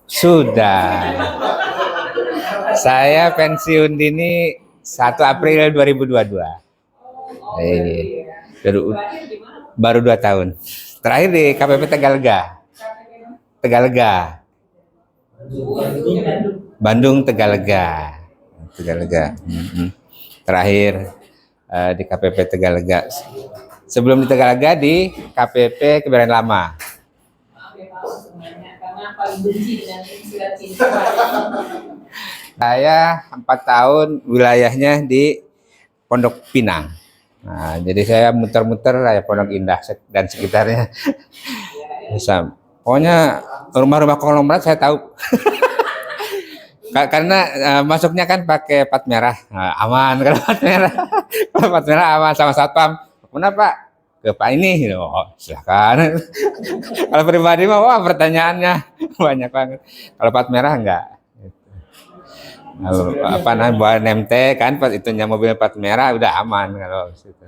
Sudah. Saya pensiun dini 1 April 2022. Baru 2 tahun. Terakhir di KPP Tegalega. Bandung Tegalega. Terakhir di KPP Tegalega. Sebelum di Tegalega di KPP Kebayoran Lama. Saya 4 tahun wilayahnya di Pondok Pinang. Nah, jadi saya muter-muter ya Pondok Indah dan sekitarnya. Pokoknya rumah-rumah konglomerat saya tahu. Karena masuknya kan pakai plat merah, aman kalau plat merah. Kalau plat merah aman sama satpam. Kenapa? Ke Pak ini, oh, silakan. Kalau pribadi mah wah pertanyaannya banyak banget. Kalau plat merah enggak. Apa namanya buat nemte kan pas itunya mobil plat merah udah aman kalau situ.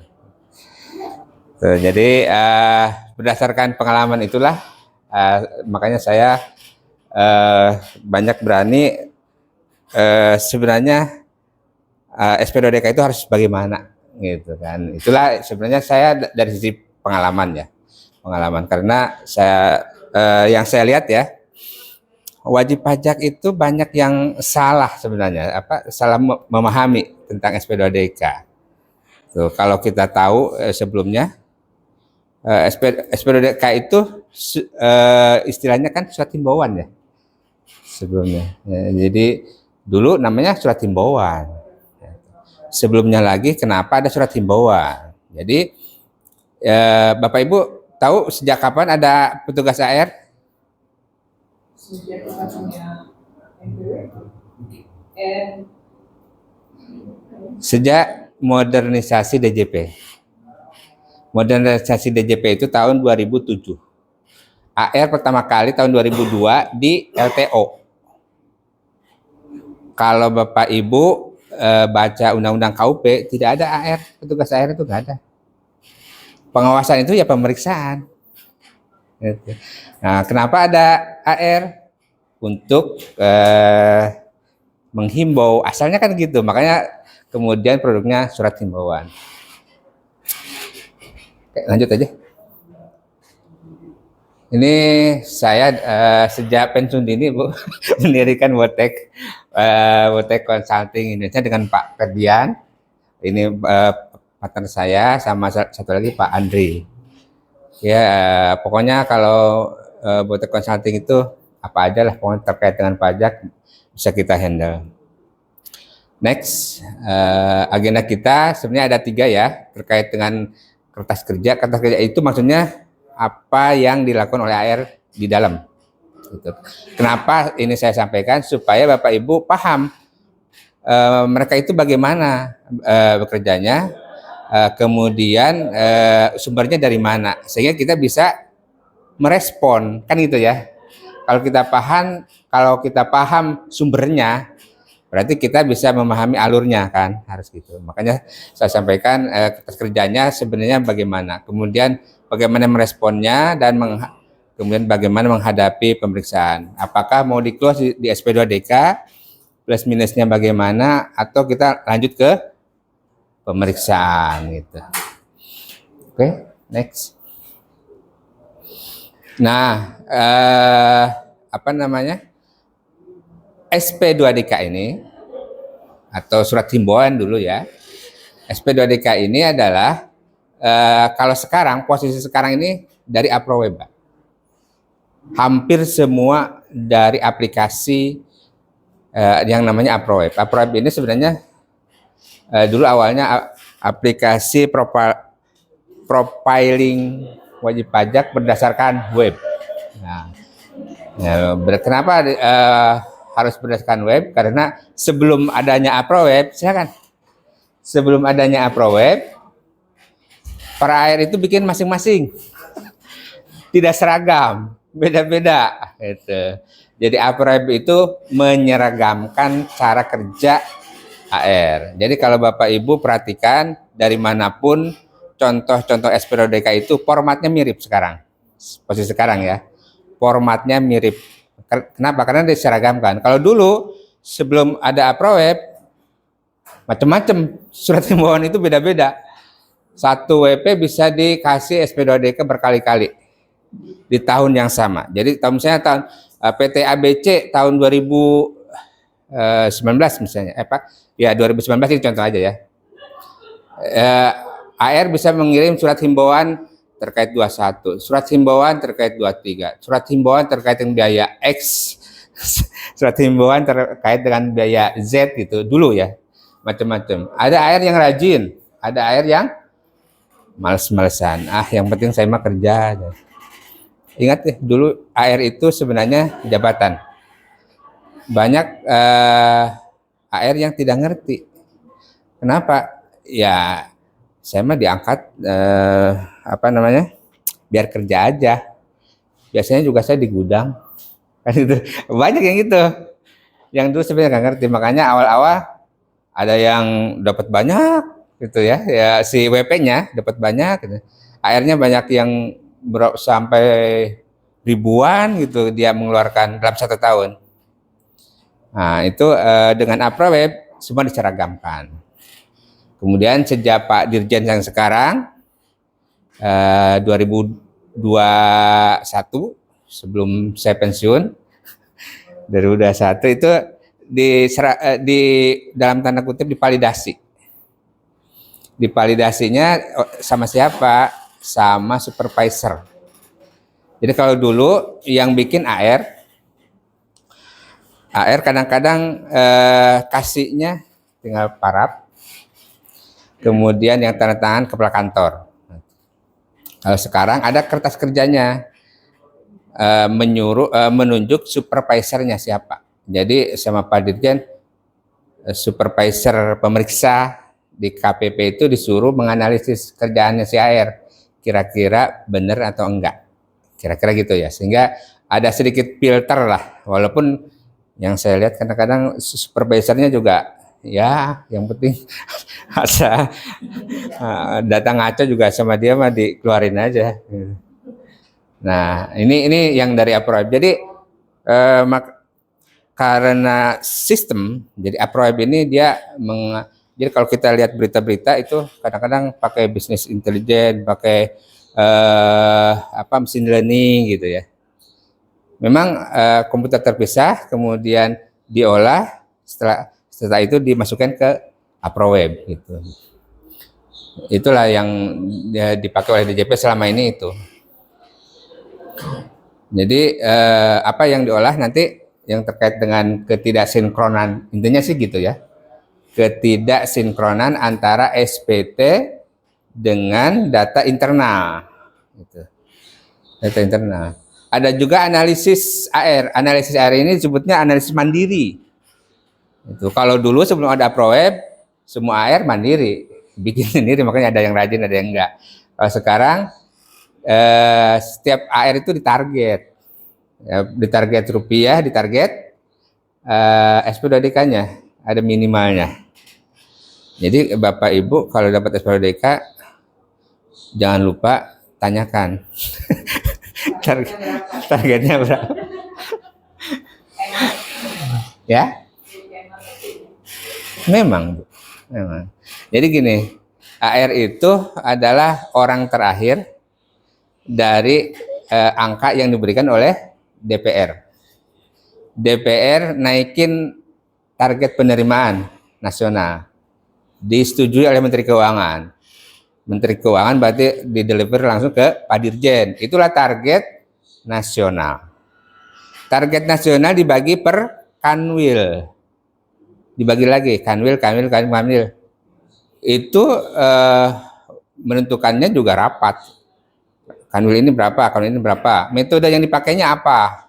Tuh, jadi berdasarkan pengalaman itulah makanya saya banyak berani sebenarnya SP2DK itu harus bagaimana gitu kan. Itulah sebenarnya saya dari sisi pengalaman ya. Karena saya yang saya lihat ya, wajib pajak itu banyak yang salah sebenarnya, salah memahami tentang SP2DK. Tuh, kalau kita tahu sebelumnya SP2DK itu istilahnya kan surat himbauan ya sebelumnya. Jadi dulu namanya surat himbauan. Sebelumnya lagi kenapa ada surat himbauan? Jadi Bapak Ibu tahu sejak kapan ada petugas AR? Sejak modernisasi DJP. Modernisasi DJP itu tahun 2007. AR pertama kali tahun 2002 di LTO. Kalau Bapak Ibu baca Undang-Undang KUP, tidak ada AR, petugas AR itu nggak ada. Pengawasan itu ya pemeriksaan. Nah, kenapa ada AR? Untuk menghimbau, asalnya kan gitu, makanya kemudian produknya surat himbauan. Oke, lanjut aja. Ini saya sejak pensiun dini Bu mendirikan Wotek Consulting Indonesia dengan Pak Ferdian. Ini partner saya sama satu lagi Pak Andri. Ya pokoknya kalau Wotek Consulting itu apa aja lah pokoknya terkait dengan pajak bisa kita handle. Next, agenda kita sebenarnya ada 3 ya terkait dengan kertas kerja. Kertas kerja itu maksudnya apa yang dilakukan oleh AR di dalam. Gitu. Kenapa ini saya sampaikan supaya Bapak Ibu paham mereka itu bagaimana bekerjanya, kemudian sumbernya dari mana, sehingga kita bisa merespon kan gitu ya. Kalau kita paham sumbernya, berarti kita bisa memahami alurnya kan, harus gitu. Makanya saya sampaikan kertas kerjanya sebenarnya bagaimana, kemudian bagaimana meresponnya dan kemudian bagaimana menghadapi pemeriksaan. Apakah mau di-close di SP2DK, plus minusnya bagaimana, atau kita lanjut ke pemeriksaan gitu. Oke, next. Nah, apa namanya? SP2DK ini atau surat himbauan dulu ya. SP2DK ini adalah kalau sekarang posisi sekarang ini dari APROWEB. Hampir semua dari aplikasi yang namanya APROWEB. APROWEB ini sebenarnya dulu awalnya aplikasi profiling wajib pajak berdasarkan web. Nah, kenapa harus berdasarkan web? Karena sebelum adanya APROWEB, silakan. Sebelum adanya APROWEB, para AR itu bikin masing-masing, tidak seragam, beda-beda. Gitu. Jadi APROWEB itu menyeragamkan cara kerja AR. Jadi kalau Bapak Ibu perhatikan dari manapun contoh-contoh SP2DK itu formatnya mirip sekarang, posisi sekarang ya. formatnya mirip. Kenapa? Karena diseragamkan. Kalau dulu sebelum ada APROWEB, macam-macam surat himbauan itu beda-beda. Satu WP bisa dikasih SP2DK berkali-kali di tahun yang sama. Jadi misalnya tahun PT ABC tahun 2019 misalnya, ya 2019 ini contoh aja ya. AR bisa mengirim surat himbauan terkait 21, surat himbauan terkait 23, surat himbauan terkait dengan biaya X, surat himbauan terkait dengan biaya Z gitu dulu ya, macam-macam. Ada AR yang rajin, ada AR yang males-malesan. Yang penting saya mah kerja. Ingat ya, dulu AR itu sebenarnya jabatan. Banyak AR yang tidak ngerti. Kenapa? Ya saya mah diangkat biar kerja aja. Biasanya juga saya di gudang. Kan itu banyak yang gitu. Yang dulu sebenarnya nggak ngerti. Makanya awal-awal ada yang dapat banyak gitu ya. Ya si WP-nya dapat banyak gitu. AR-nya banyak yang sampai ribuan gitu dia mengeluarkan dalam 1 tahun. Nah, itu dengan APROWEB semua diseragamkan. Kemudian sejak Pak Dirjen yang sekarang 2021 sebelum saya pensiun 2021 itu di dalam tanda kutip dipalidasi. Dipalidasinya sama siapa? Sama supervisor. Jadi kalau dulu yang bikin AR kadang-kadang kasihnya tinggal paraf, kemudian yang tanda tangan kepala kantor. Kalau sekarang ada kertas kerjanya, menunjuk supervisornya siapa. Jadi sama Pak Dirjen, supervisor pemeriksa di KPP itu disuruh menganalisis kerjaannya si AR, kira-kira benar atau enggak, kira-kira gitu ya. Sehingga ada sedikit filter lah, walaupun yang saya lihat kadang-kadang supervisornya juga ya yang penting ada data ngaco juga sama dia mah dikeluarin aja. Nah ini yang dari APROWEB. Jadi karena sistem, jadi APROWEB ini dia jadi kalau kita lihat berita-berita itu kadang-kadang pakai bisnis intelijen, pakai machine learning gitu ya. Memang komputer terpisah, kemudian diolah, setelah itu dimasukkan ke APROWEB gitu. Itulah yang dipakai oleh DJP selama ini itu. Jadi apa yang diolah nanti yang terkait dengan ketidaksinkronan, intinya sih gitu ya. Ketidaksinkronan antara SPT dengan data internal. Gitu. Data internal. Ada juga analisis AR. Analisis AR ini disebutnya analisis mandiri. Itu kalau dulu sebelum ada APROWEB, semua AR mandiri, bikin sendiri, makanya ada yang rajin, ada yang enggak. Kalau sekarang setiap AR itu ditarget, ya, ditarget rupiah, ditarget SP2DK-nya ada minimalnya. Jadi Bapak Ibu kalau dapat SP2DK jangan lupa tanyakan targetnya berapa. Ya, memang. Jadi gini, AR itu adalah orang terakhir dari angka yang diberikan oleh DPR. DPR naikin target penerimaan nasional, disetujui oleh Menteri Keuangan. Menteri Keuangan berarti dideliver langsung ke Pak Dirjen. Itulah target nasional. Target nasional dibagi per kanwil. Dibagi lagi kanwil. Itu menentukannya juga rapat. Kanwil ini berapa, kanwil ini berapa. Metode yang dipakainya apa?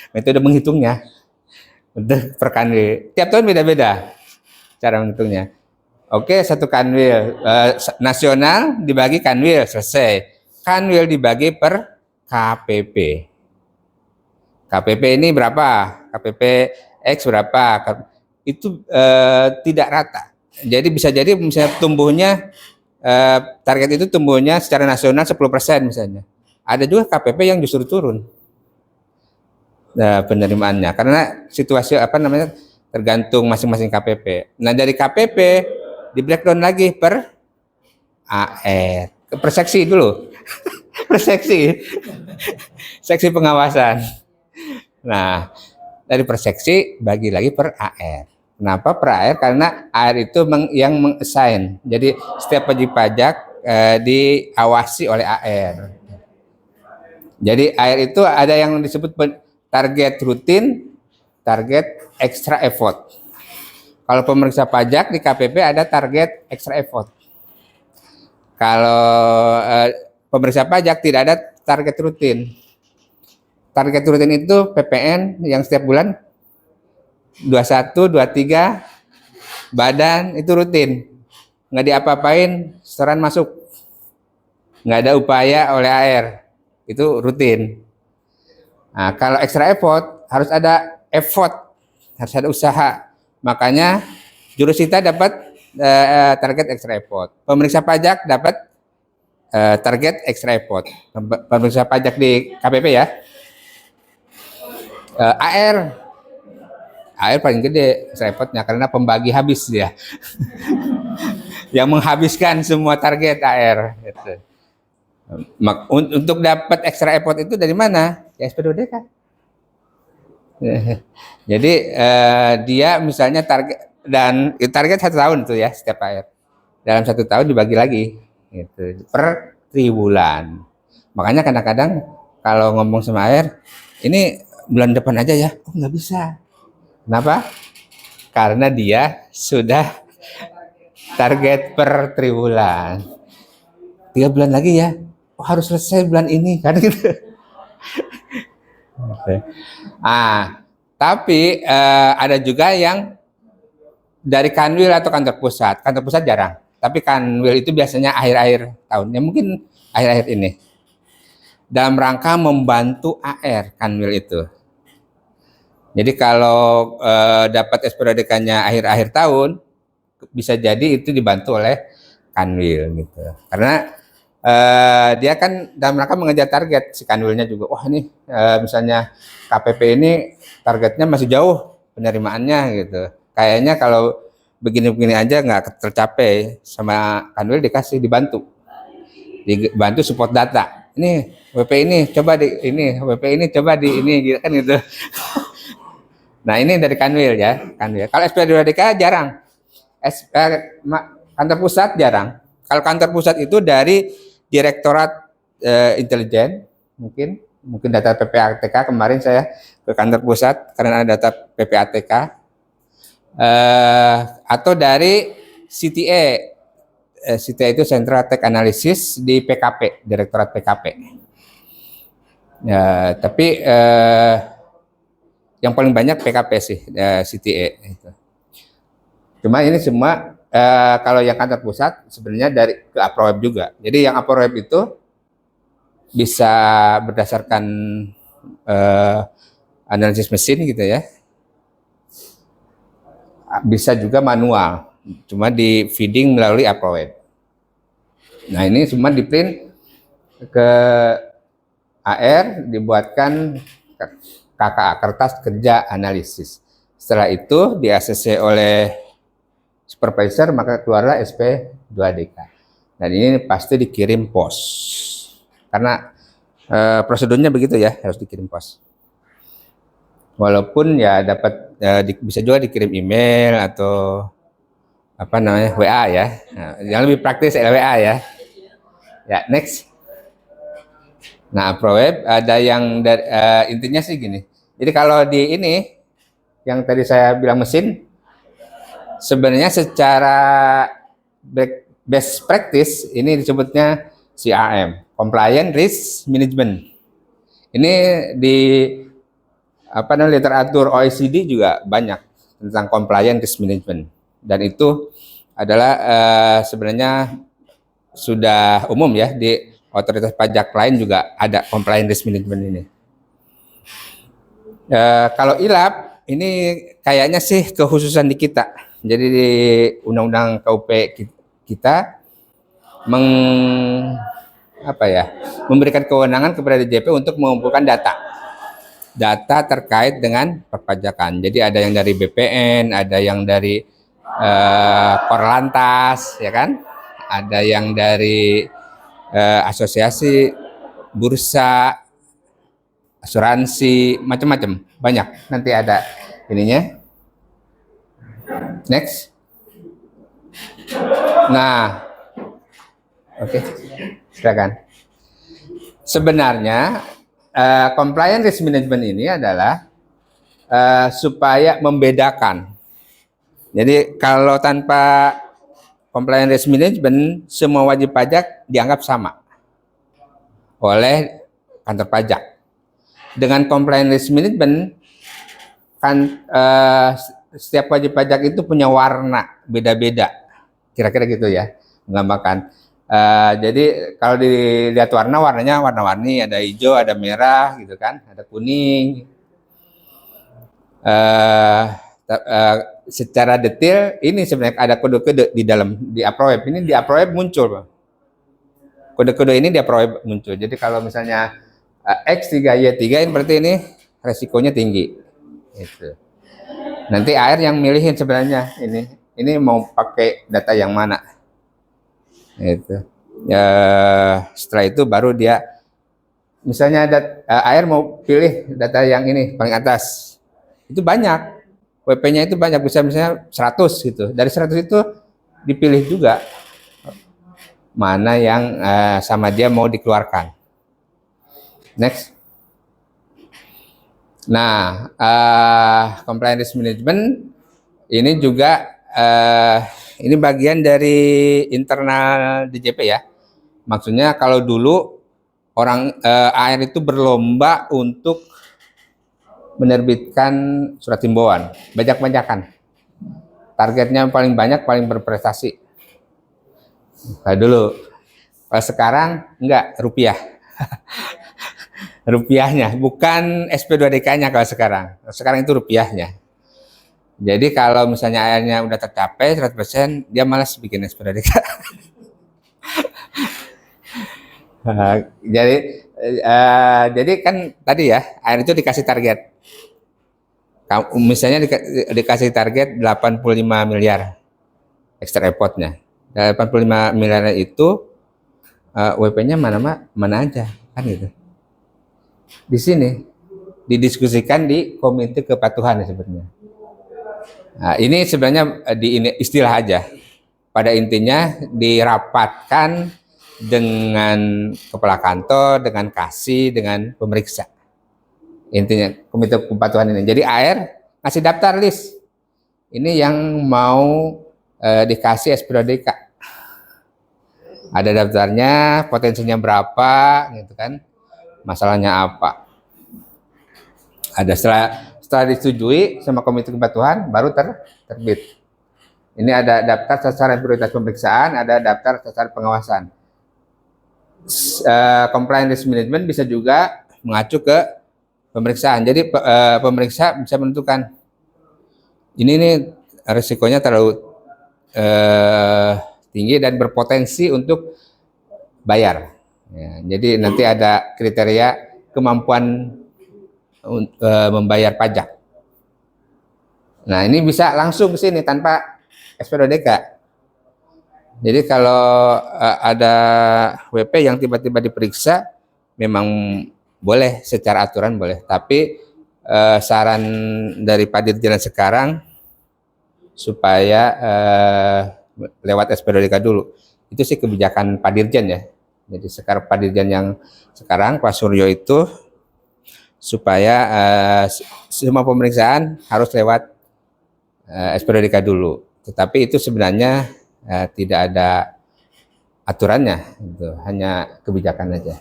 Metode menghitungnya. Per kanwil. Tiap tahun beda-beda cara menghitungnya. Oke, satu kanwil nasional dibagi kanwil, selesai. Kanwil dibagi per KPP. KPP ini berapa? KPP X berapa? Itu tidak rata. Jadi bisa jadi misalnya tumbuhnya target itu tumbuhnya secara nasional 10% misalnya. Ada juga KPP yang justru turun. penerimaannya, karena situasi apa namanya tergantung masing-masing KPP. Nah dari KPP di breakdown lagi per AR, per seksi dulu, per seksi, seksi pengawasan. Nah dari per seksi bagi lagi per AR. Kenapa per AR? Karena AR itu yang meng-assign. Jadi setiap wajib pajak diawasi oleh AR. Jadi AR itu ada yang disebut target rutin, target extra effort. Kalau pemeriksa pajak di KPP ada target extra effort. Kalau pemeriksa pajak tidak ada target rutin. Target rutin itu PPN yang setiap bulan 21, 23, badan itu rutin. Nggak diapa-apain, setoran masuk. Nggak ada upaya oleh AR, itu rutin. Nah, kalau extra effort harus ada effort, harus ada usaha. Makanya jurusita dapat target extra effort. Pemeriksa pajak dapat target extra effort. Pemeriksa pajak di KPP ya. AR paling gede extra effortnya karena pembagi habis dia. Yang menghabiskan semua target AR. Gitu. Untuk dapat extra effort itu dari mana? Ya SP2DK. Jadi dia misalnya target 1 tahun itu ya setiap AR. Dalam 1 tahun dibagi lagi gitu, per triwulan. Makanya kadang-kadang kalau ngomong sama AR, ini bulan depan aja ya, oh nggak bisa. Kenapa? Karena dia sudah target per triwulan. 3 bulan lagi ya, oh, harus selesai bulan ini kan gitu. Tapi ada juga yang dari Kanwil atau kantor pusat. Kantor pusat jarang, tapi Kanwil itu biasanya akhir-akhir tahun, ya mungkin akhir-akhir ini. Dalam rangka membantu AR Kanwil itu. Jadi kalau dapat SP2DK-nya akhir-akhir tahun, bisa jadi itu dibantu oleh Kanwil gitu. Karena dia kan dalam rangka mengejar target si Kanwilnya juga. Wah ini misalnya KPP ini targetnya masih jauh penerimaannya gitu. Kayaknya kalau begini-begini aja nggak tercapai, sama Kanwil dibantu support data. Ini WP ini coba di ini, WP ini coba di ini gitu kan gitu. Nah ini dari Kanwil ya, Kanwil. Kalau SP2DK jarang, kantor pusat jarang. Kalau kantor pusat itu dari Direktorat Intelijen, mungkin data PPATK. Kemarin saya ke kantor pusat karena ada data PPATK, atau dari CTA. CTA itu Central Tech Analysis di PKP, Direktorat PKP. Ya, tapi yang paling banyak PKP sih, CTA itu. Cuma ini semua kalau yang kantor pusat sebenarnya dari ke APROWEB juga. Jadi yang APROWEB itu bisa berdasarkan analisis mesin gitu ya. Bisa juga manual, cuma di feeding melalui APROWEB. Nah ini semua di print ke AR, dibuatkan KKA, kertas kerja analisis. Setelah itu di ACC oleh supervisor, maka keluarlah SP2DK. Dan ini pasti dikirim pos. Karena prosedurnya begitu ya, harus dikirim pos. Walaupun ya dapat bisa juga dikirim email atau apa namanya WA ya. Nah, yang lebih praktis WA ya. Ya next. Nah APROWEB ada yang dari, intinya sih gini. Jadi kalau di ini yang tadi saya bilang mesin, sebenarnya secara best practice ini disebutnya CRM, Compliance Risk Management. Ini di apa namanya literatur OECD juga banyak tentang compliance risk management, dan itu adalah sebenarnya sudah umum ya, di otoritas pajak lain juga ada compliance risk management ini. Kalau ILAP ini kayaknya sih kekhususan di kita. Jadi di Undang-Undang KUP kita memberikan kewenangan kepada DJP untuk mengumpulkan data data terkait dengan perpajakan. Jadi ada yang dari BPN, ada yang dari Korlantas, ya kan? Ada yang dari asosiasi bursa, asuransi, macam-macam, banyak. Nanti ada ininya. Next. Nah, oke, silakan. Sebenarnya compliance risk management ini adalah supaya membedakan. Jadi kalau tanpa compliance risk management, semua wajib pajak dianggap sama oleh kantor pajak. Dengan compliance risk management, kan setiap wajib pajak itu punya warna beda-beda, kira-kira gitu ya, menggambarkan. Jadi kalau dilihat warnanya warna-warni, ada hijau, ada merah, gitu kan, ada kuning. Secara detail ini sebenarnya ada kode-kode di dalam di APROWEB. Ini di APROWEB muncul, kode-kode ini di APROWEB muncul. Jadi kalau misalnya X3Y3 ini berarti ini resikonya tinggi. Itu. Nanti AR yang milihin sebenarnya ini mau pakai data yang mana. Itu. Ya, setelah itu baru dia misalnya AR mau pilih data yang ini paling atas. Itu banyak. WP-nya itu banyak, bisa misalnya 100 gitu. Dari 100 itu dipilih juga mana yang sama dia mau dikeluarkan. Next. Nah, compliance risk management ini juga ini bagian dari internal DJP ya. Maksudnya kalau dulu orang AR itu berlomba untuk menerbitkan surat himbauan, banyak-banyakan. Targetnya paling banyak, paling berprestasi. Kalau dulu, kalau sekarang enggak, rupiah. Rupiahnya, bukan SP2DK-nya kalau sekarang. Sekarang itu rupiahnya. Jadi kalau misalnya AR-nya udah tercapai 100%, dia malas bikin SP2DK. Jadi kan tadi ya, AR itu dikasih target. Misalnya dikasih target 85 miliar extra effortnya. 85 miliar itu WP-nya mana aja kan gitu. Di sini didiskusikan di komite kepatuhan sebenarnya. Nah, ini sebenarnya ini istilah aja. Pada intinya dirapatkan dengan kepala kantor, dengan kasih, dengan pemeriksa. Intinya komite kepatuhan ini. Jadi AR ngasih daftar list. Ini yang mau dikasih SP2DK. Ada daftarnya, potensinya berapa, gitu kan? Masalahnya apa? Ada setelah disetujui sama komite kepatuhan baru terbit. Ini ada daftar sasaran prioritas pemeriksaan, ada daftar sasaran pengawasan. Compliance risk management bisa juga mengacu ke pemeriksaan. Jadi pemeriksa bisa menentukan ini risikonya terlalu tinggi dan berpotensi untuk bayar. Ya, jadi nanti ada kriteria kemampuan membayar pajak. Nah, ini bisa langsung ke sini tanpa SP2DK. Jadi kalau ada WP yang tiba-tiba diperiksa, memang boleh secara aturan boleh, tapi saran dari Pak Dirjen sekarang supaya lewat SP2DK dulu. Itu sih kebijakan Pak Dirjen ya. Jadi sekarang Pak Dirjen yang sekarang Pak Suryo itu supaya semua pemeriksaan harus lewat SP2DK dulu. Tetapi itu sebenarnya tidak ada aturannya, itu hanya kebijakan aja.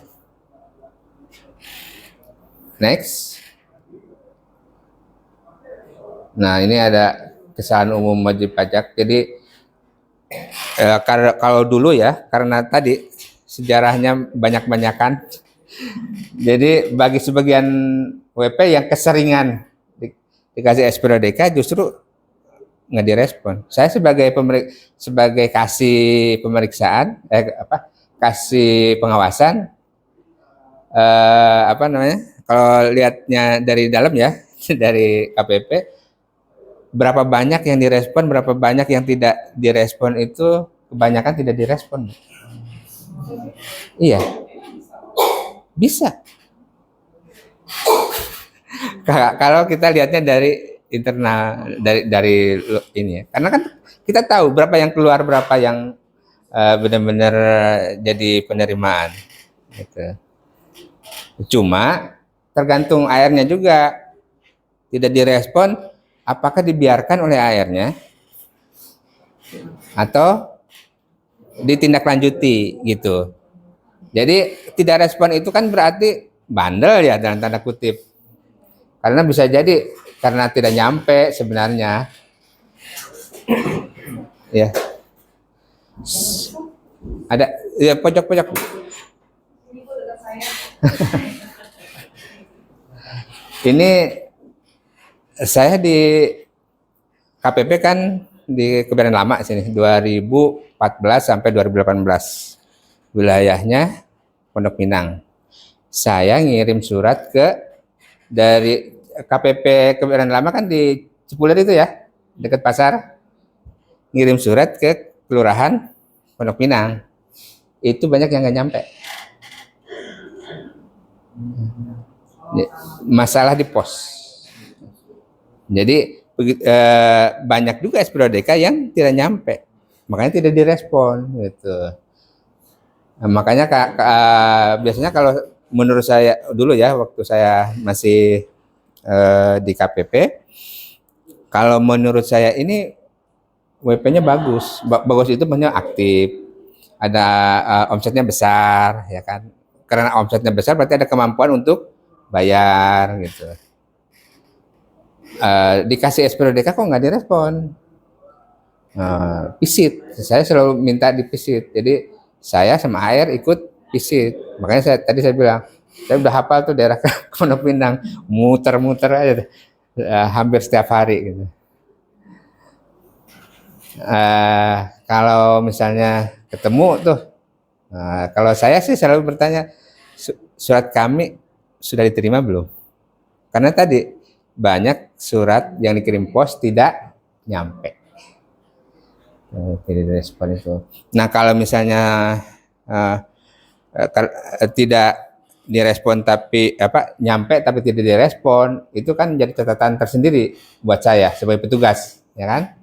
Next. Nah, ini ada kesalahan umum wajib pajak. Jadi kalau dulu ya, karena tadi sejarahnya banyak-banyakan. Jadi bagi sebagian WP yang keseringan dikasih SP2DK justru nggak direspon. Saya sebagai kasih pemeriksaan, kasih pengawasan, kalau lihatnya dari dalam ya, dari KPP, berapa banyak yang direspon, berapa banyak yang tidak direspon itu kebanyakan tidak direspon. Iya, bisa. Kalau kita lihatnya dari internal, dari ini ya, karena kan kita tahu berapa yang keluar, berapa yang benar-benar jadi penerimaan. Gitu. Cuma tergantung airnya juga, tidak direspon, apakah dibiarkan oleh airnya atau ditindaklanjuti gitu. Jadi tidak respon itu kan berarti bandel ya dalam tanda kutip. Karena bisa jadi karena tidak nyampe sebenarnya. Ya. Ada ya pojok-pojok. Ini saya di KPP kan di Kebayoran Lama sini 2014 sampai 2018. Wilayahnya Pondok Pinang. Saya ngirim surat dari KPP Kebayoran Lama kan di Cipulir itu ya, dekat pasar. Ngirim surat ke Kelurahan Pondok Pinang. Itu banyak yang nggak nyampe. Masalah di pos. Jadi banyak juga SPODK yang tidak nyampe, makanya tidak direspon gitu. Nah, makanya biasanya kalau menurut saya dulu ya, waktu saya masih di KPP, kalau menurut saya ini WP-nya bagus. Bagus itu maksudnya aktif, ada omsetnya besar ya kan, karena omsetnya besar berarti ada kemampuan untuk bayar gitu. Dikasih SPODK kok nggak direspon. Visit, saya selalu minta divisit. Jadi saya sama air ikut visit. Makanya tadi saya bilang, saya udah hafal tuh daerah Pondok Pinang, muter-muter aja, hampir setiap hari gitu. Kalau misalnya ketemu tuh, kalau saya sih selalu bertanya, surat kami sudah diterima belum? Karena tadi banyak surat yang dikirim pos tidak nyampe, tidak direspon itu. Nah kalau misalnya tidak direspon tapi nyampe tapi tidak direspon, itu kan jadi catatan tersendiri buat saya sebagai petugas, ya kan?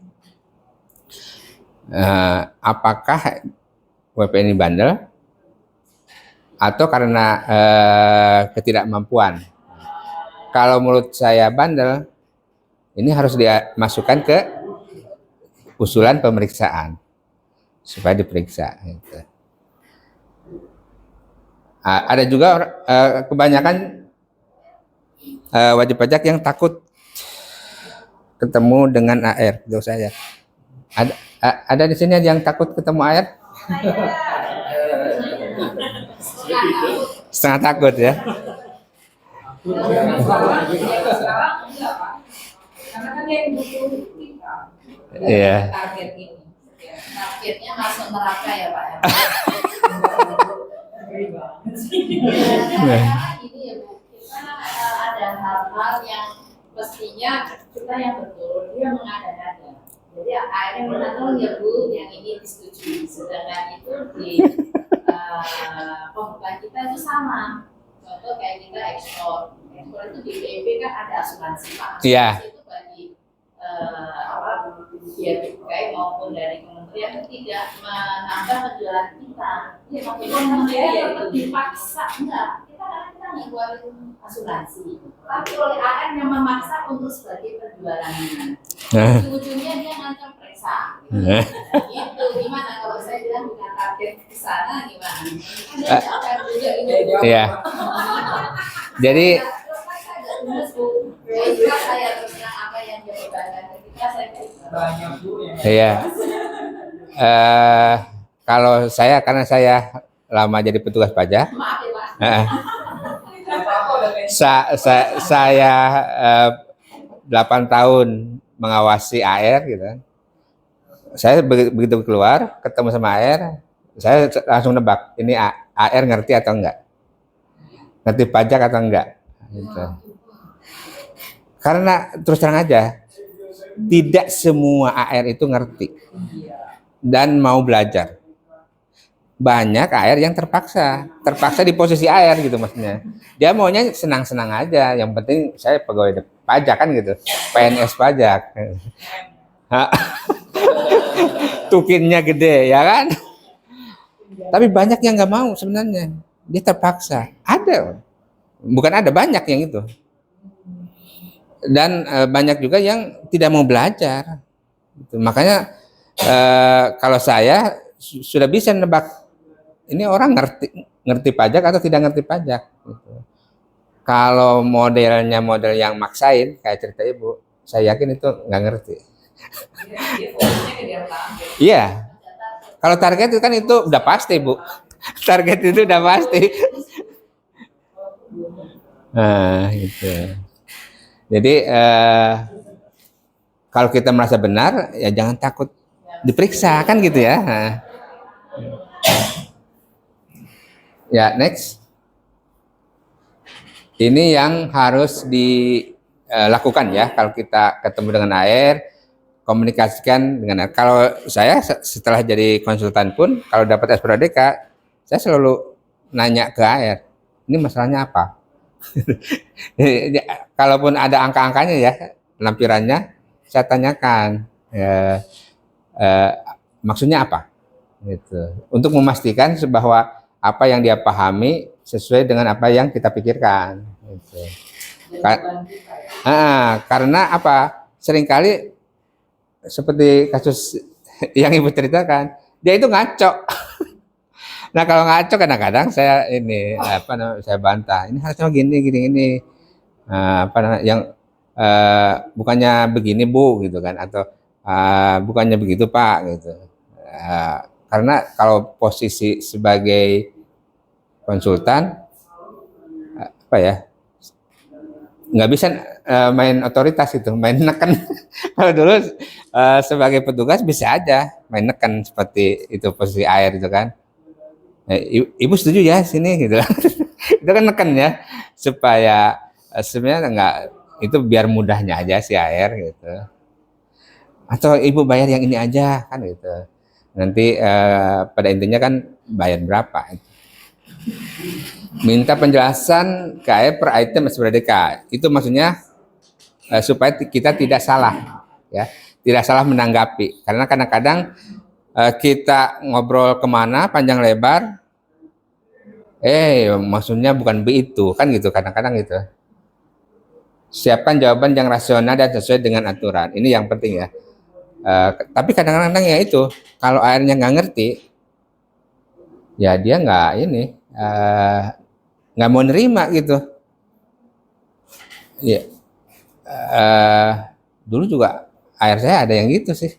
Apakah WP ini bandel atau karena ketidakmampuan? Kalau menurut saya bandel, ini harus dimasukkan ke usulan pemeriksaan supaya diperiksa. Gitu. Ada juga kebanyakan wajib pajak yang takut ketemu dengan AR. Itu saya. Ada di sini yang takut ketemu AR? Setengah takut ya. Karena kan dia yang butuh kita. Iya. Target ini. Targetnya masuk neraka ya Pak ya. Karena ini ya Bu, kita ada hal-hal yang mestinya kita yang betul, dia mengada-ngada. Jadi akhirnya menonton ya Bu, yang ini disetujui. Sedangkan itu di pembukaan kita itu sama. Contoh kayak kita ekspor itu di BEP kan ada asuransi Pak. Iya. Itu bagi biar BPKI maupun dari kementerian itu tidak menambah penjualan kita. Ya, maksudnya dia tetap dipaksa enggak. Karena kita ngeluarin asuransi, tapi oleh AN yang memaksa untuk sebagai penjualannya. Ujung-ujungnya dia ngancam periksa. Gitu gimana kalau saya bilang dengan target ke sana gimana? Ada juga ini. Iya. Jadi saya terserah apa yang dia bebankan ketika saya banyak Bu ya. Iya. Kalau saya karena saya lama jadi petugas pajak. Maaf ya Pak. Saya 8 tahun mengawasi AR gitu kan. Saya begitu keluar ketemu sama AR, saya langsung nebak ini AR ngerti atau enggak, ngerti pajak atau enggak. Gitu. Karena terus terang aja, tidak semua AR itu ngerti dan mau belajar. Banyak AR yang terpaksa di posisi AR gitu maksudnya. Dia maunya senang-senang aja, yang penting saya pegawai pajak kan gitu, PNS pajak. Tukinnya gede ya kan. Tapi banyak yang nggak mau sebenarnya, dia terpaksa. Ada, bukan ada, banyak yang itu. Dan banyak juga yang tidak mau belajar. Gitu. Makanya kalau saya sudah bisa nebak ini orang ngerti pajak atau tidak ngerti pajak. Gitu. Kalau modelnya model yang maksain kayak cerita ibu, saya yakin itu nggak ngerti. Iya. Kalau target itu kan itu udah pasti bu. Target itu udah pasti. Nah gitu. Jadi kalau kita merasa benar ya jangan takut diperiksa kan gitu ya. Nah. Ya next. Ini yang harus dilakukan ya kalau kita ketemu dengan AR, komunikasikan dengan AR. Kalau saya setelah jadi konsultan pun kalau dapat SPRDK, saya selalu nanya ke AR, ini masalahnya apa? Kalaupun ada angka-angkanya ya, lampirannya, saya tanyakan, maksudnya apa? Gitu. Untuk memastikan bahwa apa yang dia pahami sesuai dengan apa yang kita pikirkan. Gitu. Karena apa? Seringkali seperti kasus yang ibu ceritakan, dia itu ngaco. Nah kalau ngaco kadang-kadang saya ini saya bantah. Ini harusnya gini. Apa namanya? Yang bukannya begini bu, gitu kan? Atau bukannya begitu pak, gitu. Karena kalau posisi sebagai konsultan apa ya, nggak bisa main otoritas itu, main neken. Kalau dulu sebagai petugas bisa aja main neken seperti itu posisi air itu kan. Ibu setuju ya sini gitu. Itu kan neken ya supaya sebenarnya nggak, itu biar mudahnya aja si air gitu. Atau ibu bayar yang ini aja kan gitu. Nanti pada intinya kan bayar berapa. Minta penjelasan KR per item SPRDK. Itu maksudnya supaya kita tidak salah, ya, tidak salah menanggapi. Karena kadang-kadang kita ngobrol kemana panjang lebar, maksudnya bukan begitu, kan gitu kadang-kadang gitu. Siapkan jawaban yang rasional dan sesuai dengan aturan. Ini yang penting ya. Tapi kadang-kadang ya itu, kalau airnya nggak ngerti, ya dia nggak ini. Nggak mau nerima gitu. Ya, dulu juga air saya ada yang gitu sih.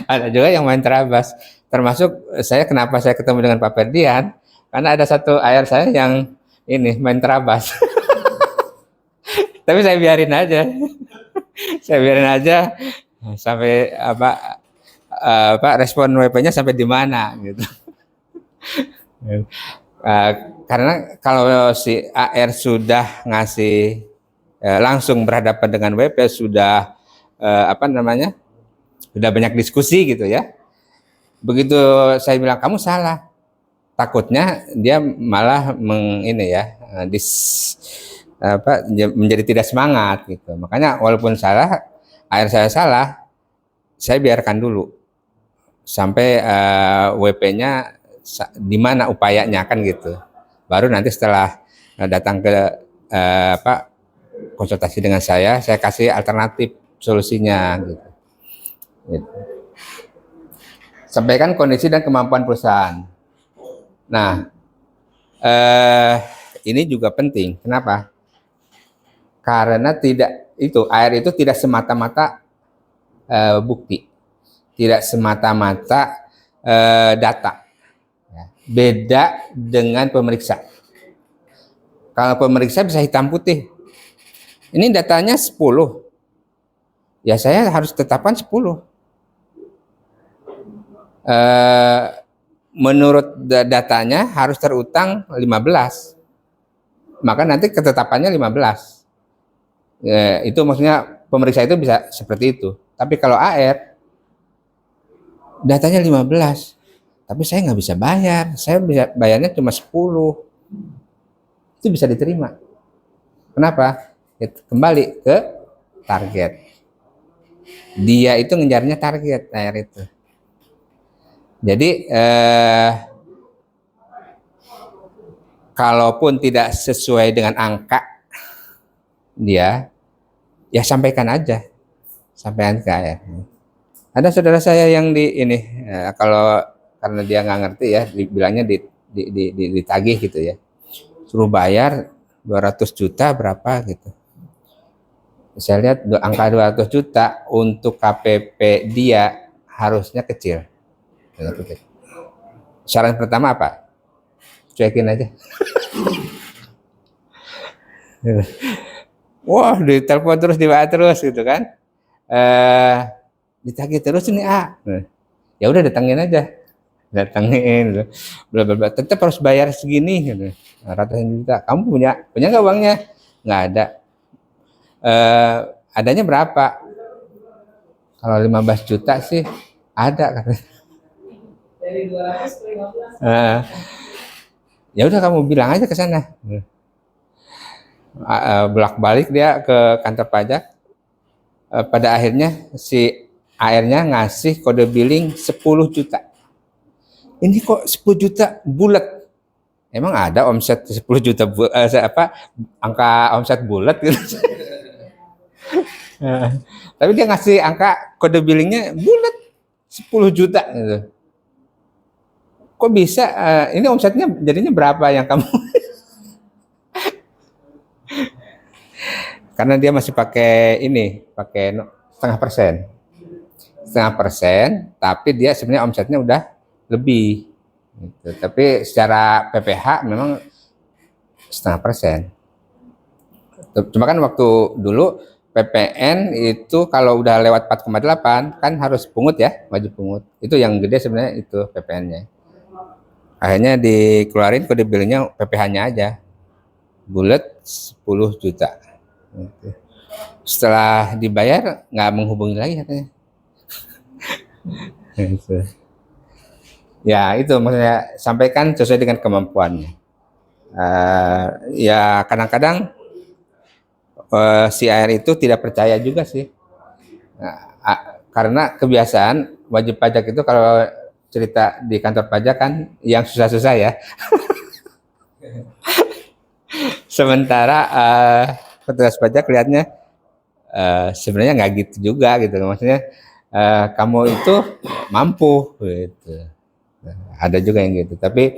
Ada juga yang main terabas. Termasuk kenapa saya ketemu dengan Pak Ferdian, karena ada satu air saya yang ini main terabas. Tapi saya biarin aja. Saya biarin aja sampai respon WP-nya sampai di mana gitu. Karena kalau si AR sudah ngasih langsung berhadapan dengan WP, sudah sudah banyak diskusi gitu ya. Begitu saya bilang kamu salah, takutnya dia malah menjadi tidak semangat gitu. Makanya walaupun salah, AR saya salah, saya biarkan dulu sampai WP-nya di mana upayanya kan gitu. Baru nanti setelah datang ke konsultasi dengan saya kasih alternatif solusinya gitu. Sampaikan kondisi dan kemampuan perusahaan. Nah, ini juga penting. Kenapa? Karena air itu tidak semata-mata bukti, tidak semata-mata data. Beda dengan pemeriksa. Kalau pemeriksa bisa hitam putih. Ini datanya 10. Ya saya harus tetapkan 10. menurut datanya harus terutang 15. Maka nanti ketetapannya 15. Ya, itu maksudnya pemeriksa itu bisa seperti itu. Tapi kalau AR datanya 15, tapi saya nggak bisa bayar, saya bisa bayarnya cuma 10. Itu bisa diterima. Kenapa? Ya, kembali ke target. Dia itu ngejarnya target AR itu. Jadi kalaupun tidak sesuai dengan angka dia, ya sampaikan aja, sampaikan ke AR. Ada saudara saya yang di ini, kalau karena dia nggak ngerti ya, dibilangnya ditagih gitu ya, suruh bayar 200 juta berapa gitu. Saya lihat angka 200 juta untuk KPP dia harusnya kecil. Saran pertama apa? Cuekin aja. Wah, ditelepon terus, dibawa terus gitu kan. Ditagih terus ini ya udah datangin aja, datangin, bla bla bla, tetap harus bayar segini gitu. Ratusan juta. Kamu punya nggak uangnya? Nggak ada. Adanya berapa? Kalau 15 juta sih ada katanya. Dari 200 ke 15. Ya udah kamu bilang aja ke sana. Bolak-balik dia ke kantor pajak. Pada akhirnya si AR-nya ngasih kode billing 10 juta. Ini kok 10 juta bulat? Emang ada omset 10 juta angka omset bulat gitu. Tapi dia ngasih angka kode billingnya bulat 10 juta gitu. Kok bisa? Ini omsetnya jadinya berapa yang kamu? Karena dia masih pakai setengah persen, tapi dia sebenarnya omsetnya udah lebih. Gitu. Tapi secara PPH memang setengah persen. Cuma kan waktu dulu PPN itu kalau udah lewat 4,8 kan harus pungut ya, wajib pungut. Itu yang gede sebenarnya itu PPN-nya. Akhirnya dikeluarin kode billingnya PPH-nya aja, bulat 10 juta. Setelah dibayar nggak menghubungi lagi katanya. Ya itu maksudnya, sampaikan sesuai dengan kemampuannya. Ya kadang-kadang si AR itu tidak percaya juga sih. Karena kebiasaan wajib pajak itu kalau cerita di kantor pajak kan yang susah-susah ya. Sementara petugas pajak lihatnya sebenarnya nggak gitu juga gitu. Maksudnya kamu itu mampu gitu. Ada juga yang gitu. Tapi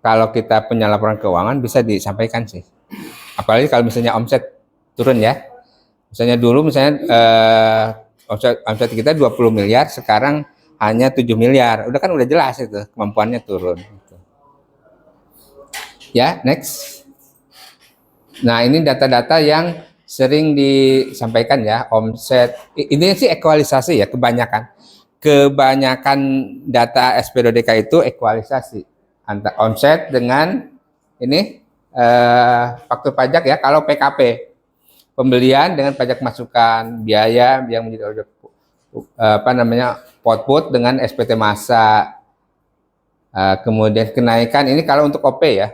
kalau kita punya laporan keuangan bisa disampaikan sih. Apalagi kalau misalnya omset turun ya. Misalnya dulu omset kita 20 miliar, sekarang hanya 7 miliar. Udah kan udah jelas itu kemampuannya turun gitu. Ya, next. Nah, ini data-data yang sering disampaikan ya, omset. Ini sih ekualisasi ya, kebanyakan data SPDK itu ekualisasi antara omset dengan ini faktur pajak ya. Kalau PKP, pembelian dengan pajak masukan, biaya yang menjadi output dengan SPT masa, kemudian kenaikan ini kalau untuk OP ya.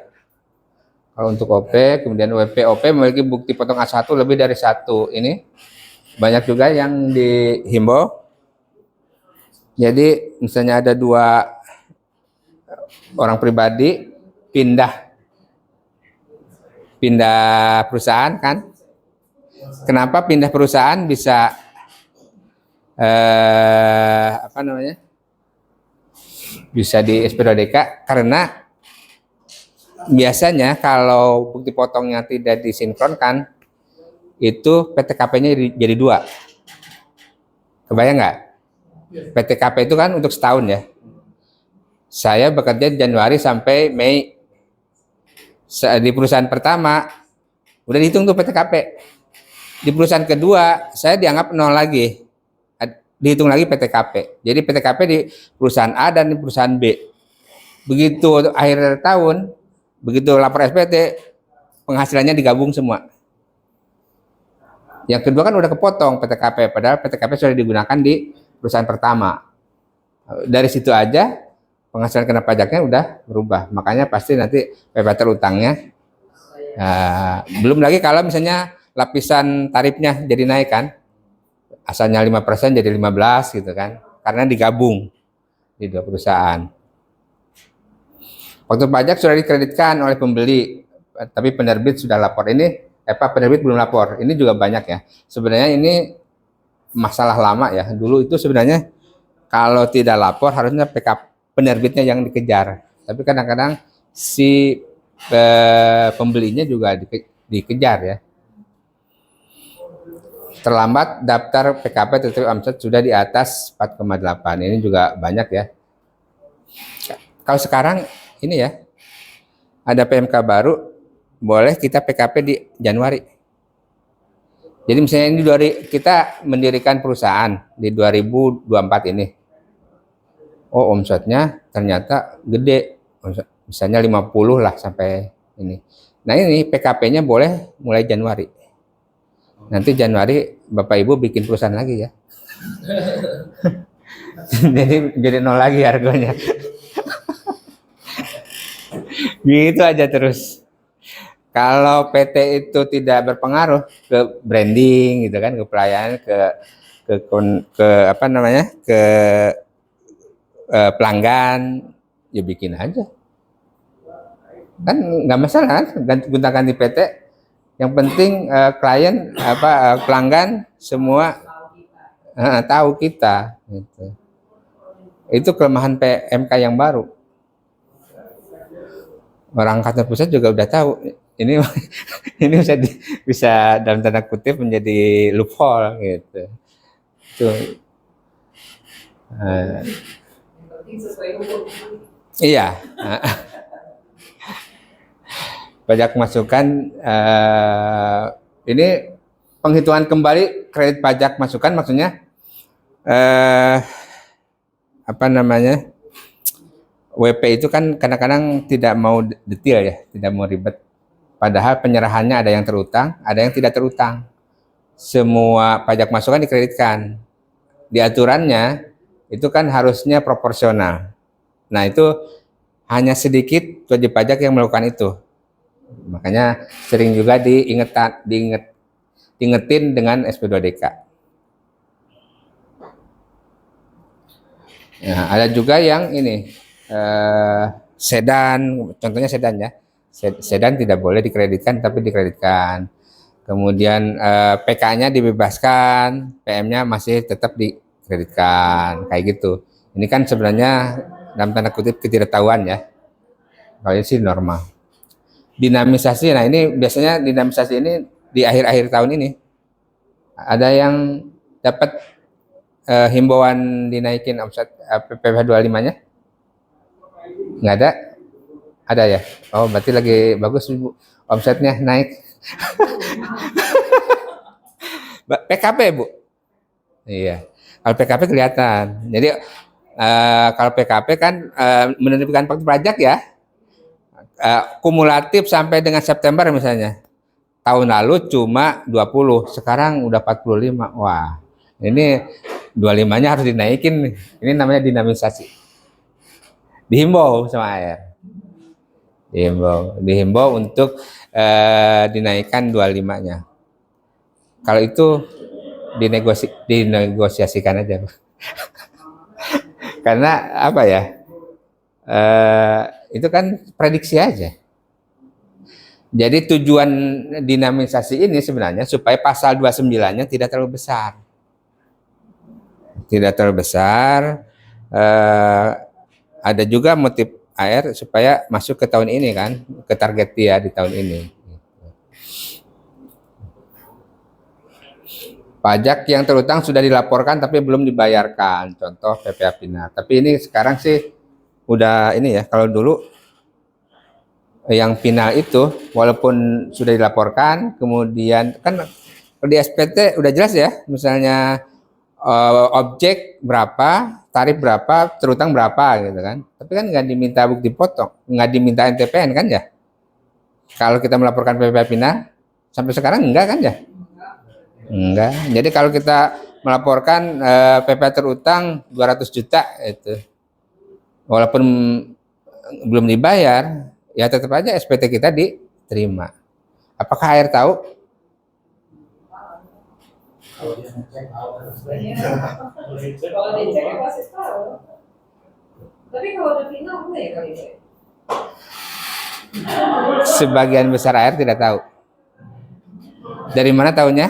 Kalau untuk OP, kemudian WPOP memiliki bukti potong A1 lebih dari 1. Ini banyak juga yang dihimbau. Jadi misalnya ada 2 orang pribadi pindah perusahaan kan. Kenapa pindah perusahaan bisa bisa di SPDK? Karena biasanya kalau bukti potongnya tidak disinkronkan, itu PTKP-nya jadi 2. Kebayang nggak? PTKP itu kan untuk setahun ya. Saya bekerja Januari sampai Mei. Di perusahaan pertama udah dihitung tuh PTKP. Di perusahaan kedua saya dianggap 0 lagi. Dihitung lagi PTKP. Jadi PTKP di perusahaan A dan di perusahaan B. begitu akhir tahun, begitu lapor SPT, penghasilannya digabung semua. Yang kedua kan udah kepotong PTKP, padahal PTKP sudah digunakan di perusahaan pertama. Dari situ aja penghasilan kena pajaknya udah berubah. Makanya pasti nanti pay later utangnya. Belum lagi kalau misalnya lapisan tarifnya jadi naik kan, asalnya 5% jadi 15 gitu kan, karena digabung di dua perusahaan. Waktu pajak sudah dikreditkan oleh pembeli, tapi penerbit sudah lapor. Ini penerbit belum lapor. Ini juga banyak ya. Sebenarnya ini masalah lama ya. Dulu itu sebenarnya kalau tidak lapor harusnya penerbitnya yang dikejar. Tapi kadang-kadang si pembelinya juga dikejar ya. Terlambat daftar PKP tertib omset sudah di atas 4,8. Ini juga banyak ya. Kalau sekarang ini ya, ada PMK baru, boleh kita PKP di Januari. Jadi misalnya ini kita mendirikan perusahaan di 2024 ini. Oh, omsetnya ternyata gede. Misalnya 50 lah sampai ini. Nah, ini PKP-nya boleh mulai Januari. Nanti Januari Bapak Ibu bikin perusahaan lagi ya. jadi nol lagi harganya. Gitu aja terus. Kalau PT itu tidak berpengaruh ke branding gitu kan, ke pelayanan, ke apa namanya, ke pelanggan, ya bikin aja. Kan nggak masalah kan, gunakan di PT. Yang penting klien pelanggan semua tahu kita. Gitu. Itu kelemahan PMK yang baru. Orang kantor pusat juga udah tahu ini bisa dalam tanda kutip menjadi loophole gitu. Tuh. Iya. Pajak masukan ini penghitungan kembali kredit pajak masukan maksudnya apa namanya? WP itu kan kadang-kadang tidak mau detail ya, tidak mau ribet. Padahal penyerahannya ada yang terutang, ada yang tidak terutang. Semua pajak masukan dikreditkan. Di aturannya itu kan harusnya proporsional. Nah, itu hanya sedikit wajib pajak yang melakukan itu. Makanya sering juga diingetin dengan SP2DK. Nah, ada juga yang ini sedan, contohnya sedan ya. Sedan tidak boleh dikreditkan tapi dikreditkan. Kemudian PK-nya dibebaskan, PM-nya masih tetap dikreditkan, kayak gitu. Ini kan sebenarnya dalam tanda kutip ketidaktahuan ya. Kalau ini sih normal. Dinamisasi, nah ini biasanya dinamisasi ini di akhir-akhir tahun ini. Ada yang dapat himbauan dinaikin omset PPh 25-nya? Nggak ada? Ada ya? Oh, berarti lagi bagus Bu, omsetnya naik. PKP Bu? Iya. Kalau PKP kelihatan. Jadi kalau PKP kan menerbitkan pajak ya, kumulatif sampai dengan September misalnya. Tahun lalu cuma 20, sekarang udah 45. Wah, ini 25-nya harus dinaikin. Ini namanya dinamisasi. Dihimbau sama AR. Dihimbau untuk dinaikkan 25-nya. Kalau itu dinegosiasikan aja. Karena apa ya? Itu kan prediksi aja. Jadi tujuan dinamisasi ini sebenarnya supaya pasal 29-nya tidak terlalu besar. Tidak terlalu besar. Ada juga motif AR supaya masuk ke tahun ini kan, ke target dia di tahun ini. Pajak yang terutang sudah dilaporkan tapi belum dibayarkan, contoh PPh final. Tapi ini sekarang sih udah ini ya, kalau dulu yang final itu walaupun sudah dilaporkan, kemudian kan di SPT udah jelas ya, misalnya objek berapa, tarif berapa, terutang berapa gitu kan. Tapi kan nggak diminta bukti potong, nggak diminta NTPN kan ya. Kalau kita melaporkan PPh Pindah, sampai sekarang enggak kan ya? Enggak. Jadi kalau kita melaporkan PPh terutang 200 juta itu, walaupun belum dibayar, ya tetap aja SPT kita diterima. Apakah HR tahu? Kalau dicek ya pasti tahu. Tapi kalau udah final enggak ya kali itu? Sebagian besar HR tidak tahu. Dari mana tahunya?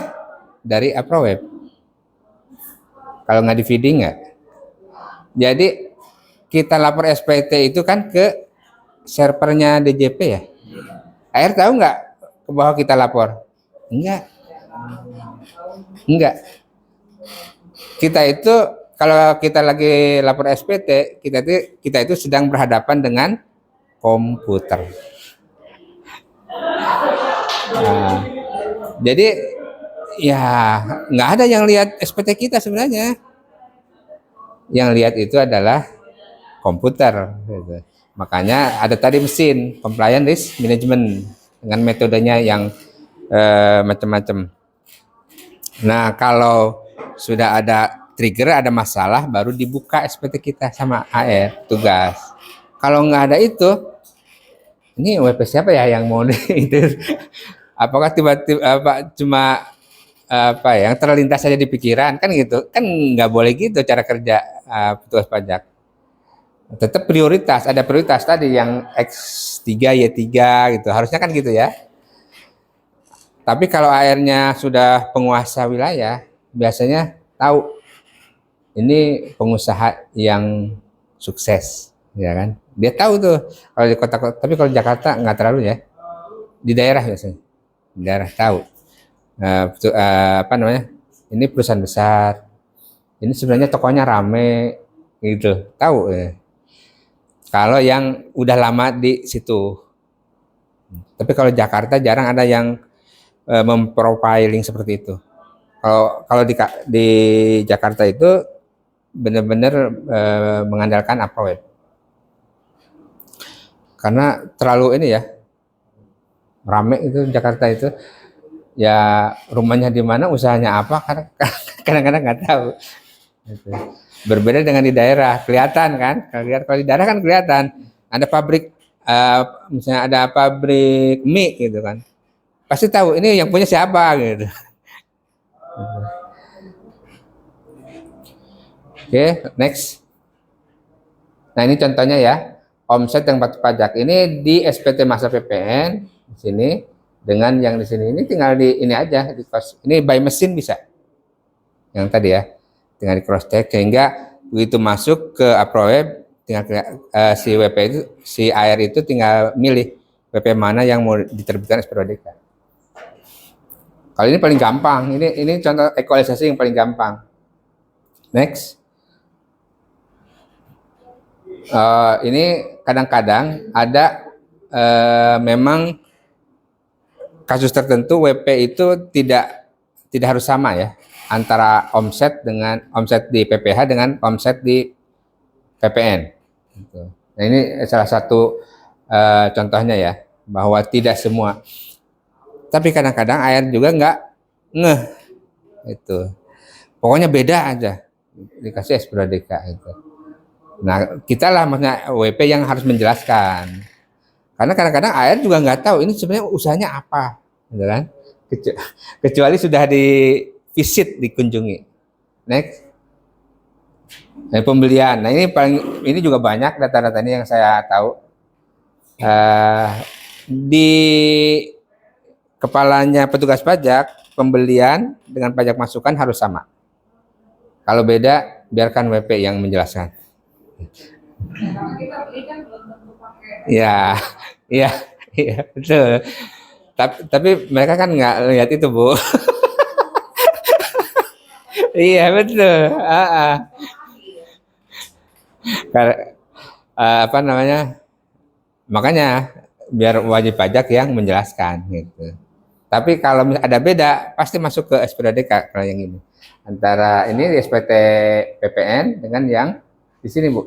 Dari Aproweb. Kalau nggak di feeding nggak. Jadi kita lapor SPT itu kan ke servernya DJP ya. HR tahu nggak bahwa kita lapor? Enggak. Enggak. Kita itu kalau kita lagi lapor SPT, kita itu sedang berhadapan dengan komputer. Nah, jadi ya nggak ada yang lihat SPT kita sebenarnya. Yang lihat itu adalah komputer. Gitu. Makanya ada tadi mesin compliance risk management dengan metodenya yang macam-macam. Nah kalau sudah ada trigger, ada masalah, baru dibuka SPT kita sama HR tugas. Kalau nggak ada itu, ini WP siapa ya yang mau itu? Apakah tiba-tiba cuma apa yang terlintas saja di pikiran kan gitu? Kan nggak boleh gitu cara kerja petugas pajak. Tetap prioritas, ada prioritas tadi yang X3 Y3 gitu. Harusnya kan gitu ya. Tapi kalau akhirnya sudah penguasa wilayah, biasanya tahu ini pengusaha yang sukses, ya kan? Dia tahu tuh kalau di kota, tapi kalau di Jakarta nggak terlalu ya. Di daerah biasanya, di daerah tahu. Apa namanya? Ini perusahaan besar. Ini sebenarnya tokonya rame, gitu. Tahu ya. Kalau yang udah lama di situ. Tapi kalau Jakarta jarang ada yang memprofiling seperti itu. Kalau di Jakarta itu benar-benar mengandalkan Aproweb. Karena terlalu ini ya, rame itu Jakarta itu. Ya rumahnya di mana, usahanya apa, karena kadang-kadang nggak tahu. Gitu. Berbeda dengan di daerah, kelihatan kan? Kalau di daerah kan kelihatan ada pabrik, misalnya ada pabrik mie gitu kan, pasti tahu ini yang punya siapa gitu. Oke, next. Nah ini contohnya ya, omset yang patut pajak ini di SPT masa PPN di sini dengan yang di sini ini tinggal di ini aja di cost. Ini by mesin bisa, yang tadi ya. Tinggal di cross check sehingga begitu masuk ke Aproweb tinggal si WP itu si AR itu tinggal milih WP mana yang mau diterbitkan SPODK. Kalau ini paling gampang, ini contoh equalisasi yang paling gampang. Next. Ini kadang-kadang ada memang kasus tertentu WP itu tidak harus sama ya. Antara omset di PPh dengan omset di PPN. Nah ini salah satu contohnya ya, bahwa tidak semua. Tapi kadang-kadang AR juga nggak ngeh itu. Pokoknya beda aja dikasih SPODK itu. Nah kita lah maksudnya WP yang harus menjelaskan. Karena kadang-kadang AR juga nggak tahu ini sebenarnya usahanya apa, gitu kan? Kecuali sudah di visit dikunjungi. Next. Nah, pembelian. Nah, ini juga banyak data-data ini yang saya tahu. Di kepalanya petugas pajak, pembelian dengan pajak masukan harus sama. Kalau beda, biarkan WP yang menjelaskan. Karena kita beli kan belum tentu pakai. Iya, betul. Tapi mereka kan nggak lihat itu, Bu. Iya betul. Apa namanya? Makanya biar wajib pajak yang menjelaskan gitu. Tapi kalau ada beda, pasti masuk ke SPDK kalau yang ini. Antara ini di SPT PPN dengan yang di sini Bu.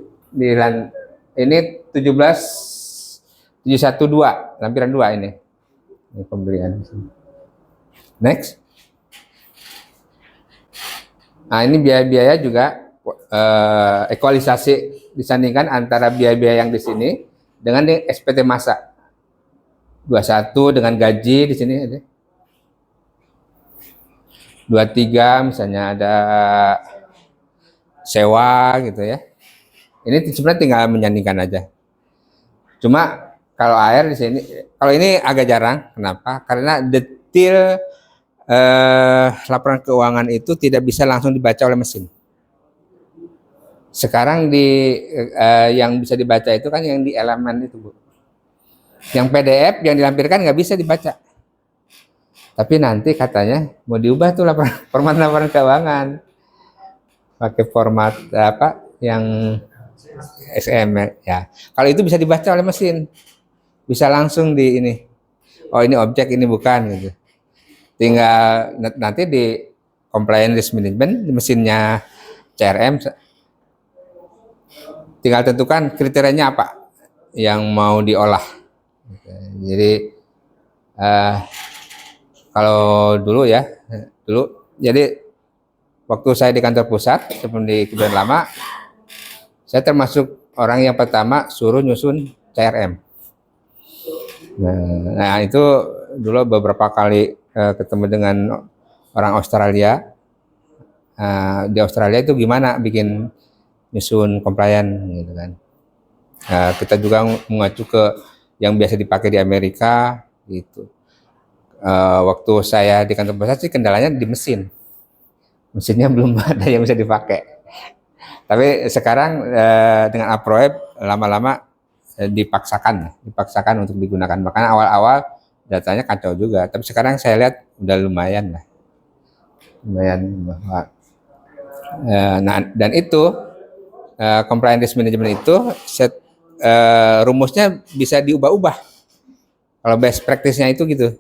Ini 17712, lampiran 2 ini. Ini pembelian. Next. Nah, ini biaya-biaya juga ekualisasi disandingkan antara biaya-biaya yang di sini dengan di SPT masa. 21 dengan gaji di sini ada. 23 misalnya ada sewa gitu ya. Ini sebenarnya tinggal menyandingkan aja. Cuma kalau air di sini, kalau ini agak jarang. Kenapa? Karena detail laporan keuangan itu tidak bisa langsung dibaca oleh mesin. Sekarang yang bisa dibaca itu kan yang di elemen itu Bu. Yang PDF yang dilampirkan nggak bisa dibaca. Tapi nanti katanya mau diubah tuh format laporan keuangan. Pakai format apa yang XML ya. Kalau itu bisa dibaca oleh mesin. Bisa langsung di ini. Oh, ini objek, ini bukan gitu. Tinggal nanti di compliance risk management di mesinnya CRM tinggal tentukan kriterianya apa yang mau diolah. Jadi kalau dulu jadi waktu saya di kantor pusat sebelum di Kebayoran Lama, saya termasuk orang yang pertama suruh nyusun CRM. Nah itu dulu beberapa kali ketemu dengan orang Australia. Di Australia itu gimana bikin nyusun compliance gitu kan. Kita juga mengacu ke yang biasa dipakai di Amerika gitu. Waktu saya di kantor pusat sih kendalanya di mesinnya belum ada yang bisa dipakai. Tapi sekarang dengan APROEP lama-lama dipaksakan untuk digunakan. Makanya awal-awal datanya kacau juga. Tapi sekarang saya lihat udah lumayan lah, bahwa nah, dan itu compliance risk management itu rumusnya bisa diubah-ubah. Kalau best practice-nya itu gitu.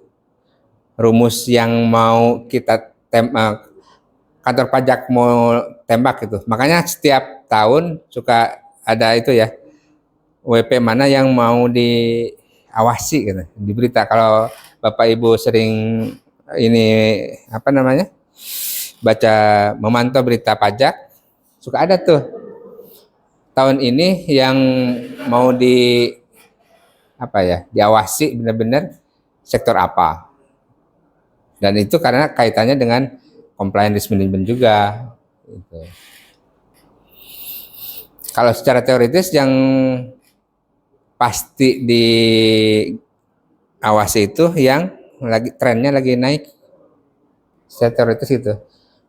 Rumus yang mau kita kantor pajak mau tembak gitu. Makanya setiap tahun suka ada itu ya, WP mana yang mau diawasi gitu, di berita. Kalau Bapak Ibu sering ini apa namanya, baca memantau berita pajak, suka ada tuh tahun ini yang mau diawasi benar-benar sektor apa. Dan itu karena kaitannya dengan compliance risk management juga. Gitu. Kalau secara teoritis yang pasti diawasi itu yang trennya lagi naik. Secara teoritis itu.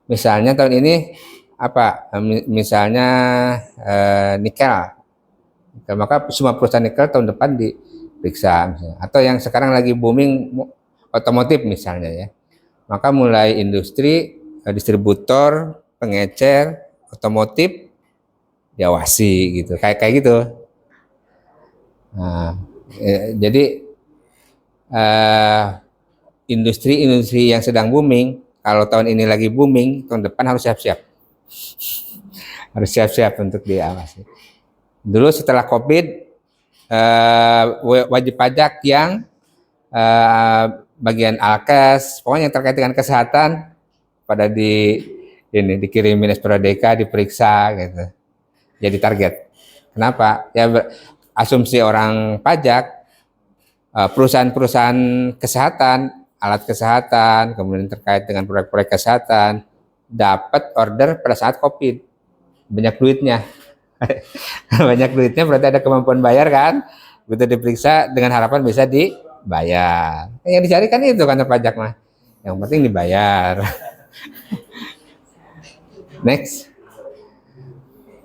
Misalnya tahun ini apa? Misalnya nikel. Maka semua perusahaan nikel tahun depan diperiksa misalnya. Atau yang sekarang lagi booming otomotif misalnya ya. Maka mulai industri, distributor, pengecer, otomotif diawasi gitu, kayak gitu. Nah, jadi industri yang sedang booming, kalau tahun ini lagi booming, tahun depan harus siap-siap, harus siap-siap untuk diawasi. Dulu setelah COVID, wajib pajak yang bagian alkes, pokoknya yang terkait dengan kesehatan pada dikirimin SPDK, diperiksa gitu. Jadi target. Kenapa? Ya asumsi orang pajak, perusahaan-perusahaan kesehatan, alat kesehatan, kemudian terkait dengan proyek-proyek kesehatan, dapat order pada saat COVID. Banyak duitnya. Banyak duitnya berarti ada kemampuan bayar kan? Begitu diperiksa dengan harapan bisa dibayar. Yang dicari kan itu kantor pajak mah. Yang penting dibayar. Next.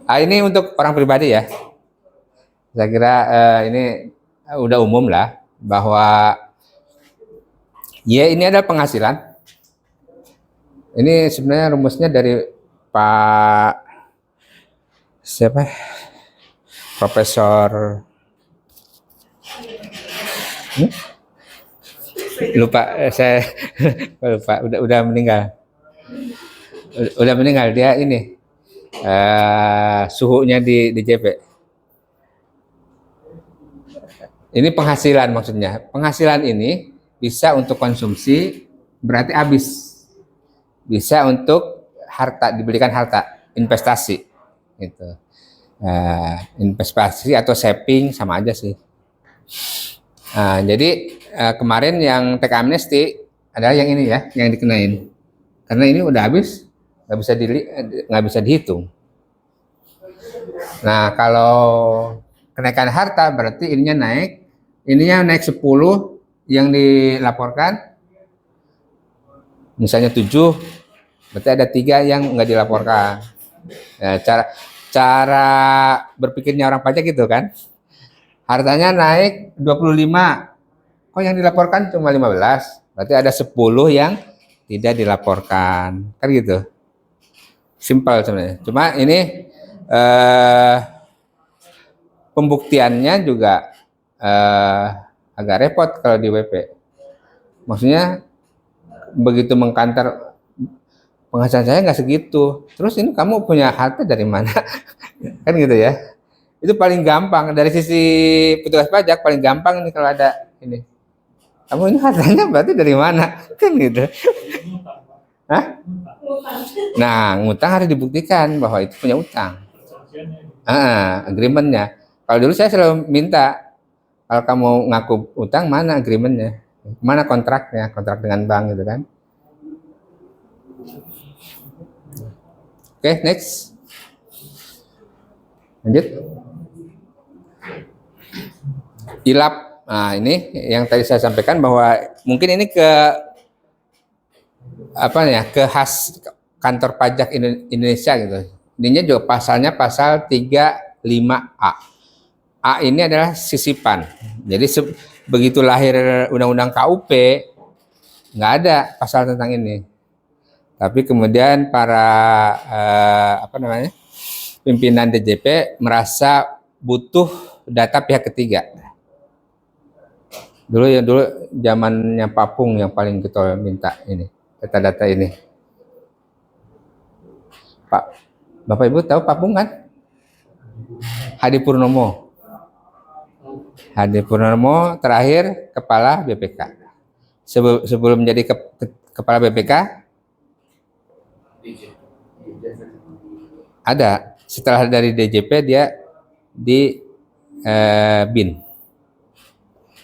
Ini untuk orang pribadi ya. Saya kira ini udah umum lah bahwa ya ini adalah penghasilan. Ini sebenarnya rumusnya dari Pak siapa? Profesor lupa saya lupa udah meninggal. Udah meninggal dia ini suhunya di JP. Ini penghasilan maksudnya. Penghasilan ini bisa untuk konsumsi berarti habis. Bisa untuk harta, dibelikan harta, investasi gitu. Investasi atau saving sama aja sih. Jadi kemarin yang teks amnesti adalah yang ini ya, yang dikenain. Karena ini udah habis, nggak bisa dihitung. Nah, kalau kenaikan harta berarti ininya naik 10 yang dilaporkan, misalnya 7, berarti ada 3 yang nggak dilaporkan. Nah, cara berpikirnya orang pajak gitu kan, hartanya naik 25, kok yang dilaporkan cuma 15, berarti ada 10 yang tidak dilaporkan, kan gitu. Simpel sebenarnya. Cuma ini pembuktiannya juga agak repot kalau di WP. Maksudnya begitu mengkantor, penghasilan saya nggak segitu. Terus ini kamu punya harta dari mana? Kan gitu ya. Itu paling gampang dari sisi petugas pajak, paling gampang nih kalau ada ini. Kamu ini hartanya berarti dari mana? Kan gitu. Hah? Nah, ngutang harus dibuktikan bahwa itu punya utang. Agreementnya. Kalau dulu saya selalu minta, kalau kamu ngaku utang, mana agreementnya? Mana kontraknya? Kontrak dengan bank gitu kan. Oke, next. Lanjut. ILAP. Nah, ini yang tadi saya sampaikan bahwa mungkin ini ke khas kantor pajak Indonesia gitu. Ininya juga pasalnya pasal 35A. A ini adalah sisipan. Jadi begitu lahir Undang-Undang KUP nggak ada pasal tentang ini. Tapi kemudian para pimpinan DJP merasa butuh data pihak ketiga. Dulu zamannya Papung yang paling getol minta ini data-data ini. Bapak Ibu tahu Papung kan? Hadi Purnomo terakhir kepala BPK. Sebelum menjadi kepala BPK ada. Setelah dari DJP dia di BIN,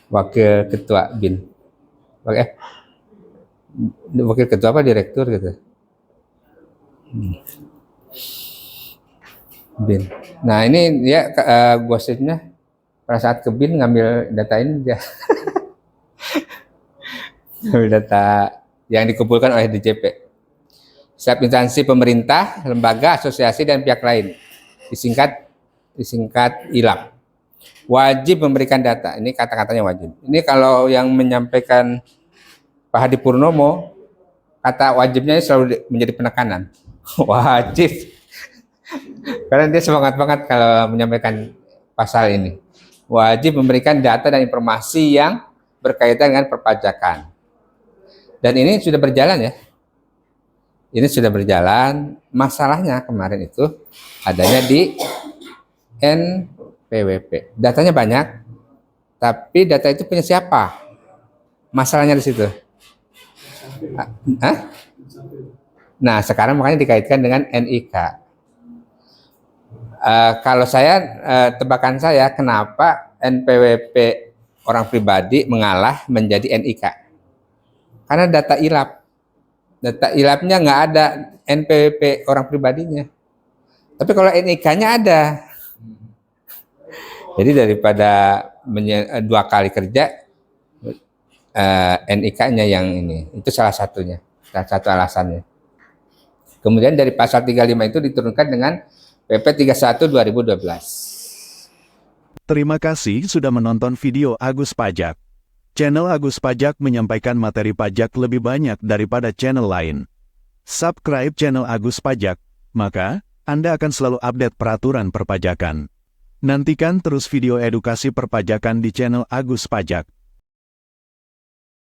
wakil ketua BIN. Wakil ketua apa direktur gitu. BIN. Nah ini dia gosipnya pada saat ke BIN ngambil data ini dia ngambil data yang dikumpulkan oleh DJP. Setiap instansi pemerintah, lembaga, asosiasi dan pihak lain disingkat ILAP wajib memberikan data. Ini kata-katanya wajib. Ini kalau yang menyampaikan Pak Hadi Purnomo, kata wajibnya selalu menjadi penekanan. Wajib. Karena dia semangat banget kalau menyampaikan pasal ini. Wajib memberikan data dan informasi yang berkaitan dengan perpajakan. Dan ini sudah berjalan ya. Ini sudah berjalan. Masalahnya kemarin itu adanya di NPWP. Datanya banyak, tapi data itu punya siapa? Masalahnya di situ. Nah, sekarang makanya dikaitkan dengan NIK. Kalau saya, tebakan saya, kenapa NPWP orang pribadi mengalah menjadi NIK? Karena data ILAP. Data ILAP-nya nggak ada NPWP orang pribadinya. Tapi kalau NIK-nya ada. Jadi daripada 2 kali kerja, NIK-nya yang ini. Itu salah satunya. Salah satu alasannya. Kemudian dari pasal 35 itu diturunkan dengan PP 31 2012. Terima kasih sudah menonton video Agus Pajak. Channel Agus Pajak menyampaikan materi pajak lebih banyak daripada channel lain. Subscribe channel Agus Pajak, maka Anda akan selalu update peraturan perpajakan. Nantikan terus video edukasi perpajakan di channel Agus Pajak.